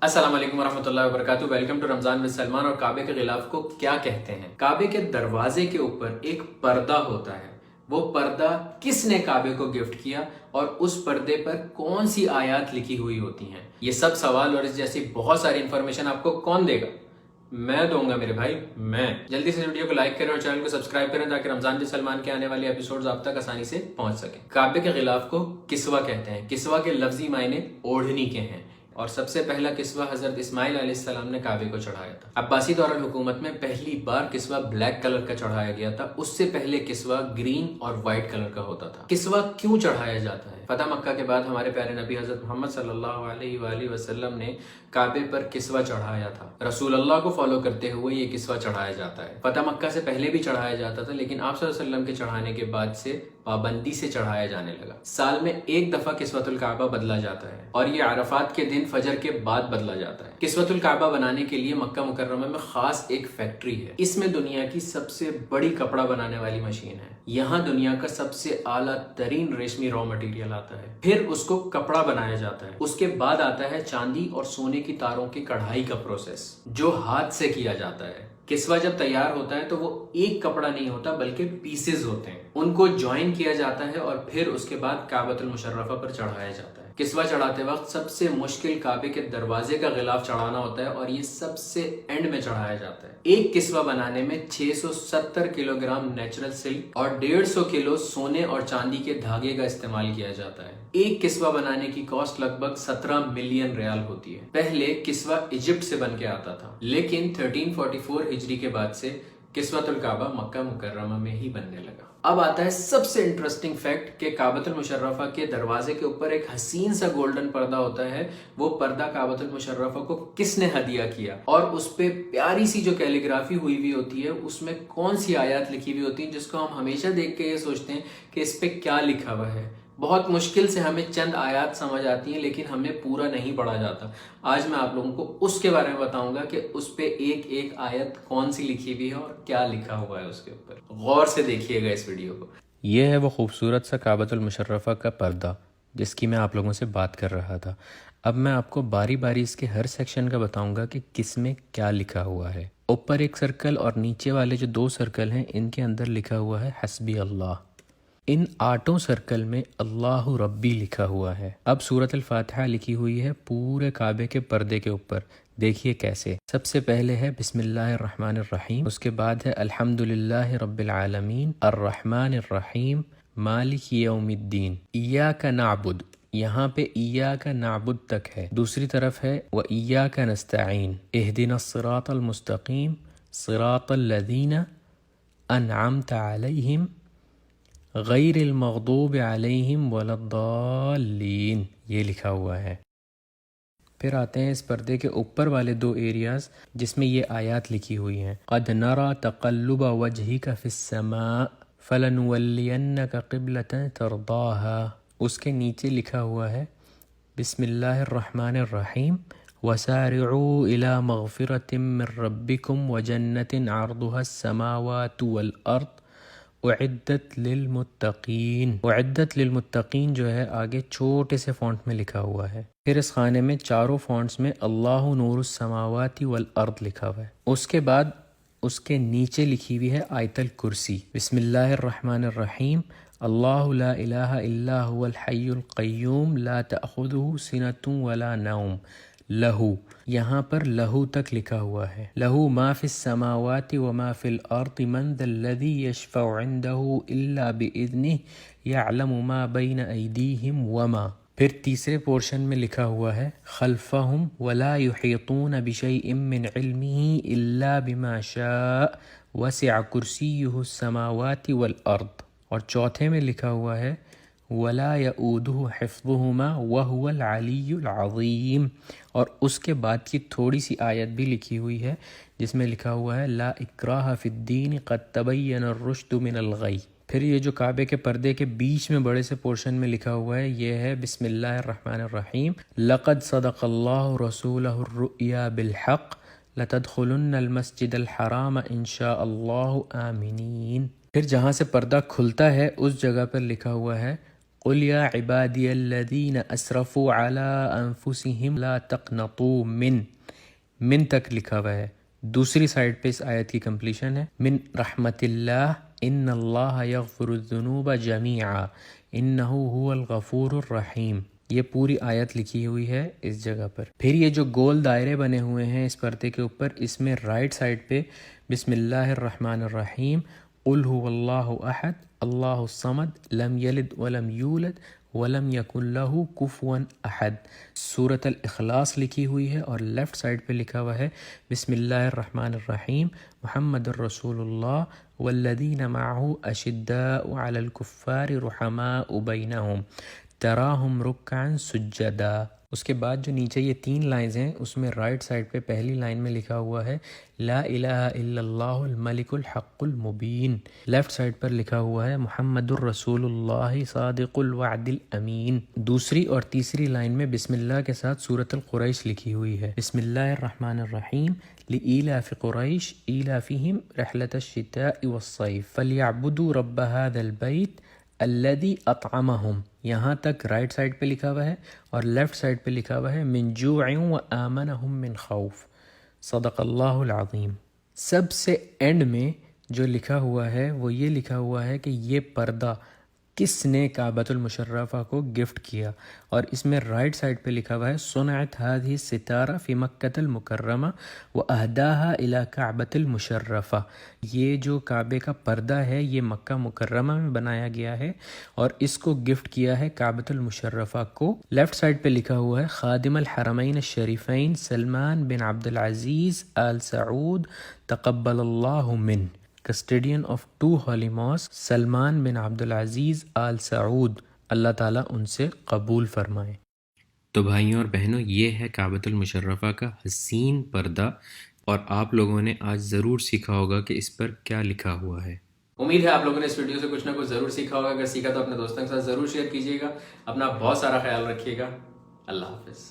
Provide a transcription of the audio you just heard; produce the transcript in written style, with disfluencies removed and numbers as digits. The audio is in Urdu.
السلام علیکم ورحمۃ اللہ وبرکاتہ۔ Welcome to Ramzan with Salman. اور کعبے کے غلاف کو کیا کہتے ہیں؟ کعبے کے دروازے کے اوپر ایک پردہ ہوتا ہے، وہ پردہ کس نے کعبے کو گفٹ کیا اور اس پردے پر کون سی آیات لکھی ہوئی ہوتی ہیں؟ یہ سب سوال اور اس جیسی بہت ساری انفارمیشن آپ کو کون دے گا؟ میں دوں گا میرے بھائی، میں۔ جلدی سے ویڈیو کو لائک کریں اور چینل کو سبسکرائب کریں تاکہ رمضان ود سلمان کے آنے والے ایپیسوڈز آپ تک آسانی سے پہنچ سکیں۔ کعبے کے غلاف کو کسوہ کہتے ہیں۔ کسوہ کے لفظی معنی اوڑھنی کے ہیں، اور سب سے پہلا کسوہ حضرت اسماعیل علیہ السلام نے کعبے کو چڑھایا تھا۔ عباسی دورالحکومت میں پہلی بار کسوہ بلیک کلر کا چڑھایا گیا تھا، اس سے پہلے کسوہ گرین اور وائٹ کلر کا ہوتا تھا۔ کسوہ کیوں چڑھایا جاتا ہے؟ فتح مکہ کے بعد ہمارے پیارے نبی حضرت محمد صلی اللہ علیہ وآلہ وسلم نے کعبے پر کسوہ چڑھایا تھا۔ رسول اللہ کو فالو کرتے ہوئے یہ کسوہ چڑھایا جاتا ہے۔ فتح مکہ سے پہلے بھی چڑھایا جاتا تھا، لیکن آپ صلی اللہ علیہ وسلم کے چڑھانے کے بعد سے پابندی سے چڑھایا جانے لگا۔ سال میں ایک دفعہ کسوۃ الکعبہ بدلا جاتا ہے، اور یہ عرفات کے دن فجر کے بعد بدلا جاتا ہے۔ کسوۃ الکعبہ بنانے کے لیے مکہ مکرمہ میں خاص ایک فیکٹری ہے۔ اس میں دنیا کی سب سے بڑی کپڑا بنانے والی مشین ہے۔ یہاں دنیا کا سب سے اعلیٰ ترین ریشمی را مٹیریل آتا ہے، پھر اس کو کپڑا بنایا جاتا ہے۔ اس کے بعد آتا ہے چاندی اور سونے کی تاروں کی کڑھائی کا پروسیس، جو ہاتھ سے کیا جاتا ہے۔ کسوہ جب تیار ہوتا ہے تو وہ ایک کپڑا نہیں ہوتا بلکہ پیسز ہوتے ہیں، ان کو جوائن کیا جاتا ہے اور پھر اس کے بعد کعبۃ المشرفہ پر چڑھایا جاتا ہے۔ کسوہ چڑھاتے وقت سب سے مشکل کعبے کے دروازے کا غلاف چڑھانا ہوتا ہے، اور یہ سب سے اینڈ میں چڑھایا جاتا ہے۔ ایک کسوہ بنانے میں 670 کلو گرام نیچرل سلک اور 150 کلو سونے اور چاندی کے دھاگے کا استعمال کیا جاتا ہے۔ ایک کسوہ بنانے کی کاسٹ لگ بھگ 17 ملین ریال ہوتی ہے۔ پہلے کسوہ ایجپٹ سے بن کے آتا تھا، لیکن 1344 ہجری کے بعد سے کسوۃ الکعبہ مکہ مکرمہ میں ہی بننے لگا۔ اب آتا ہے سب سے انٹرسٹنگ فیکٹ کہ کعبۃ المشرفہ کے دروازے کے اوپر ایک حسین سا گولڈن پردہ ہوتا ہے۔ وہ پردہ کعبۃ المشرفہ کو کس نے ہدیہ کیا، اور اس پہ پیاری سی جو کیلیگرافی ہوئی ہوتی ہے، اس میں کون سی آیات لکھی ہوئی ہوتی ہیں، جس کو ہم ہمیشہ دیکھ کے یہ سوچتے ہیں کہ اس پہ کیا لکھا ہوا ہے۔ بہت مشکل سے ہمیں چند آیات سمجھ آتی ہیں، لیکن ہمیں پورا نہیں پڑھا جاتا۔ آج میں آپ لوگوں کو اس کے بارے میں بتاؤں گا کہ اس پہ ایک ایک آیت کون سی لکھی ہوئی ہے اور کیا لکھا ہوا ہے اس کے اوپر۔ غور سے دیکھیے گا اس ویڈیو کو۔ یہ ہے وہ خوبصورت سا کعبۃ المشرفہ کا پردہ جس کی میں آپ لوگوں سے بات کر رہا تھا۔ اب میں آپ کو باری باری اس کے ہر سیکشن کا بتاؤں گا کہ کس میں کیا لکھا ہوا ہے۔ اوپر ایک سرکل اور نیچے والے جو 2 سرکل ہیں، ان کے اندر لکھا ہوا ہے حسبی اللہ۔ ان 8 سرکل میں اللہ ربی لکھا ہوا ہے۔ اب سورۃ الفاتحہ لکھی ہوئی ہے پورے کعبے کے پردے کے اوپر۔ دیکھیے کیسے۔ سب سے پہلے ہے بسم اللہ الرحمن الرحیم، اس کے بعد ہے الحمد للہ رب العالمین الرحمن الرحیم مالک یوم الدین، ایاک نعبد، یہاں پہ ایاک نعبد تک ہے۔ دوسری طرف ہے وایاک نستعین اہدنا الصراط المستقیم صراط الذین انعمت علیہم غیر المغضوب علیہم ولا الضالین، یہ لکھا ہوا ہے۔ پھر آتے ہیں اس پردے کے اوپر والے 2 ایریاز جس میں یہ آیات لکھی ہوئی ہیں۔ قد نرى تقلب وجهك في السماء فلنولینک قبلة ترضاها، اس کے نیچے لکھا ہوا ہے بسم اللہ الرحمن الرحیم وسارعوا الى مغفرة من ربکم وجنة عرضها السماوات والارض اعدت للمتقین۔ اعدت للمتقین جو ہے آگے چھوٹے سے فونٹ میں لکھا ہوا ہے۔ پھر اس خانے میں چاروں فونٹس میں اللہ نور السماوات والارض لکھا ہوا ہے۔ اس کے بعد اس کے نیچے لکھی ہوئی ہے آیت الکرسی، بسم اللہ الرحمن الرحیم اللہ لا الہ الا هو الحی القیوم لا تأخذہ سنۃ ولا نوم لہو، یہاں پر لہو تک لکھا ہوا ہے۔ لہو ما فی السماوات وما فی الارض من ذا الذی یشفع عنده الا باذنہ یعلم ما بین ایدیہم وما۔ پھر تیسرے پورشن میں لکھا ہوا ہے خلفہم ولا یحیطون بشیء من علمہ الا بما شاء وسع کرسیہ السماوات والارض۔ اور چوتھے میں لکھا ہوا ہے ولا یؤودہ حفظہما وہو العلی العظیم۔ اور اس کے بعد کی تھوڑی سی آیت بھی لکھی ہوئی ہے جس میں لکھا ہوا ہے لا اکراہ فی الدین قد تبین الرشد من الغی۔ پھر یہ جو کعبے کے پردے کے بیچ میں بڑے سے پورشن میں لکھا ہوا ہے یہ ہے بسم اللہ الرحمن الرحیم لقد صدق اللہ رسولہ الرؤیا بالحق لتدخلن المسجد الحرام ان شاء اللہ آمنین۔ پھر جہاں سے پردہ کھلتا ہے اس جگہ پر لکھا ہوا ہے قل یا عبادی الذین اسرفوا علی انفسہم لا تقنطوا من تک لکھا ہوا ہے. دوسری سائڈ پہ اس آیت کی کمپلیشن ہے من رحمت اللہ ان اللہ یغفر الذنوب جمیعا انہ هو الغفور الرحیم. یہ پوری آیت لکھی ہوئی ہے اس جگہ پر. پھر یہ جو گول دائرے بنے ہوئے ہیں اس پردے کے اوپر، اس میں رائٹ سائڈ پہ بسم اللہ الرحمن الرحیم قل هو اللہ احد اللہ الصمد لم یلد ولم یولد ولم یکن لہ کفوا احد. سورۃ الاخلاص لکھی ہوئی ہے اور لیفٹ سائڈ پہ لکھا ہوا ہے بسم اللہ الرحمن الرحیم محمد الرسول اللہ والذین معہ اشداء علی الکفار رحماء بینہم تراہم رکعا سجدا. اس کے بعد جو نیچے یہ 3 لائنز ہیں اس میں رائٹ سائڈ پہ پہلی لائن میں لکھا ہوا ہے لا الہ الا اللہ الملک الحق المبین. لیفٹ سائڈ پر لکھا ہوا ہے محمد الرسول اللہ صادق الوعد الامین. دوسری اور تیسری لائن میں بسم اللہ کے ساتھ سورۃ القریش لکھی ہوئی ہے بسم اللہ الرحمن الرحیم لإیلاف قریش ایلافہم رحلۃ الشتاء والصیف فلیعبدوا رب ھذا البیت الذی اطعمہم. یہاں تک رائٹ سائڈ پہ لکھا ہوا ہے اور لیفٹ سائڈ پہ لکھا ہوا ہے من جوع و آمنہم من خوف. صدق اللہ العظیم. سب سے اینڈ میں جو لکھا ہوا ہے وہ یہ لکھا ہوا ہے کہ یہ پردہ کس نے کعبۃ المشرفہ کو گفٹ کیا، اور اس میں رائٹ سائڈ پہ لکھا ہوا ہے صنعت هذه الستارہ فی مکۃ المکرمہ واہداها الی کعبۃ المشرفہ. یہ جو کعبے کا پردہ ہے یہ مکہ مکرمہ میں بنایا گیا ہے اور اس کو گفٹ کیا ہے کعبۃ المشرفہ کو. لیفٹ سائڈ پہ لکھا ہوا ہے خادم الحرمین الشریفین سلمان بن عبد العزیز آل سعود تقبل اللہ من، کسٹیڈین آف 2 ہولی ماسک سلمان بن عبد العزیز آل سعود، اللہ تعالیٰ ان سے قبول فرمائے. تو بھائیوں اور بہنوں، یہ ہے کعبۃ المشرفہ کا حسین پردہ، اور آپ لوگوں نے آج ضرور سیکھا ہوگا کہ اس پر کیا لکھا ہوا ہے. امید ہے آپ لوگوں نے اس ویڈیو سے کچھ نہ کچھ ضرور سیکھا ہوگا. اگر سیکھا تو اپنے دوستوں کے ساتھ ضرور شیئر کیجیے گا. اپنا بہت سارا خیال رکھیے گا. اللہ حافظ.